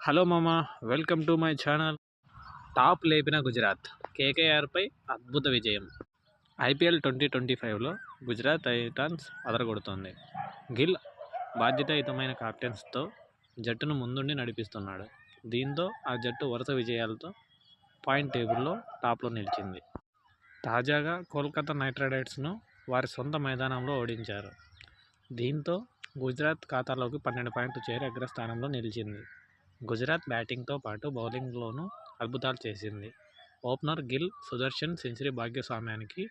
Hello మామ, welcome to my channel. Top లేపిన గుజరాత్ కేకేఆర్పై అద్భుత విజయం. ఐపీఎల్ 2025లో గుజరాత్ టైటాన్స్ అదరగొడుతోంది. గిల్ బాధ్యతాయుతమైన కెప్టెన్సీతో జట్టును ముందుండి నడిపిస్తున్నాడు. దీంతో ఆ జట్టు వరుస విజయాలతో పాయింట్ టేబుల్లో టాప్లో నిలిచింది. తాజాగా కోల్కతా నైట్ రైడర్స్ను వారి సొంత మైదానంలో ఓడించారు. దీంతో గుజరాత్ ఖాతాలోకి 12 పాయింట్లు చేరి అగ్రస్థానంలో నిలిచింది. గుజరాత్ బ్యాటింగ్తో పాటు బౌలింగ్లోనూ అద్భుతాలు చేసింది. ఓపెనర్ గిల్, సుదర్శన్ సెంచరీ భాగస్వామ్యానికి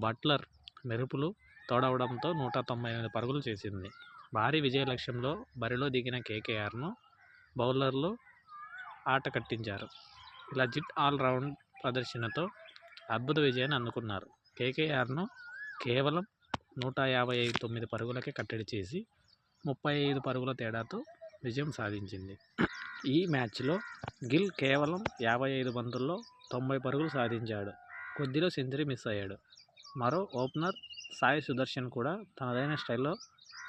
బట్లర్ మెరుపులు తోడవడంతో 198 పరుగులు చేసింది. భారీ విజయ లక్ష్యంలో బరిలో దిగిన కేకేఆర్ను బౌలర్లు ఆట కట్టించారు. ఇలా జిట్ ఆల్రౌండ్ ప్రదర్శనతో అద్భుత విజయాన్ని అందుకున్నారు. కేకేఆర్ను కేవలం 159 పరుగులకే కట్టడి చేసి 35 పరుగుల తేడాతో విజయం సాధించింది. ఈ మ్యాచ్లో గిల్ కేవలం 55 బంతుల్లో 90 పరుగులు సాధించాడు. కొద్దిలో సెంచరీ మిస్ అయ్యాడు. మరో ఓపెనర్ సాయి సుదర్శన్ కూడా తనదైన స్టైల్లో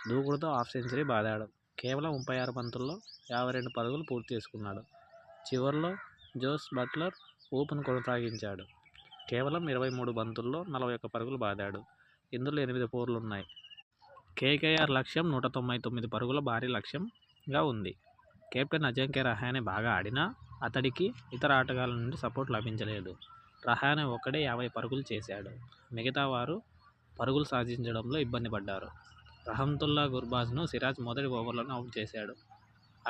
దూకుడుతో హాఫ్ సెంచరీ బాదాడు. కేవలం 36 బంతుల్లో 52 పరుగులు పూర్తి చేసుకున్నాడు. చివర్లో జోస్ బట్లర్ ఊపును కొనసాగించాడు. కేవలం 23 బంతుల్లో 41 పరుగులు బాదాడు. ఇందులో 8 ఫోర్లున్నాయి. కేకేఆర్ లక్ష్యం 199 పరుగుల భారీ లక్ష్యంగా ఉంది. కెప్టెన్ అజింక్య రహానె బాగా ఆడినా అతడికి ఇతర ఆటగాళ్ల నుండి సపోర్ట్ లభించలేదు. రహానె ఒక్కడే 50 పరుగులు చేశాడు. మిగతా వారు పరుగులు సాధించడంలో ఇబ్బంది పడ్డారు. రహమతుల్లా గుర్బాజ్ను సిరాజ్ మొదటి ఓవర్లోనే అవుట్ చేశాడు.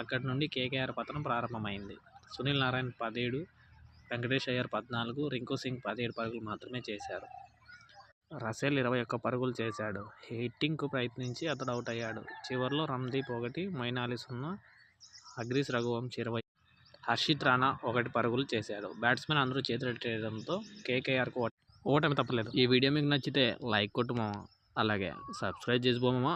అక్కడి నుండి కేకేఆర్ పతనం ప్రారంభమైంది. సునీల్ నారాయణ్ 17, వెంకటేష్ అయ్యర్ 14, రింకు సింగ్ 17 పరుగులు మాత్రమే చేశారు. రసెల్ 21 పరుగులు చేశాడు. హిట్టింగ్కు ప్రయత్నించి అతడు అవుట్ అయ్యాడు. చివర్లో రమ్దీప్ 1, మొయిన్ అలీ 0, అగ్రీస్ రఘువంశీ 20, హర్షిత్ రాణా 1 పరుగులు చేశాడు. బ్యాట్స్మెన్ అందరూ చేతులెత్తేయడంతో కేకేఆర్కు ఓటమి తప్పలేదు. ఈ వీడియో మీకు నచ్చితే లైక్ కొట్టు మామ, అలాగే సబ్స్క్రైబ్ చేసుకో మామ.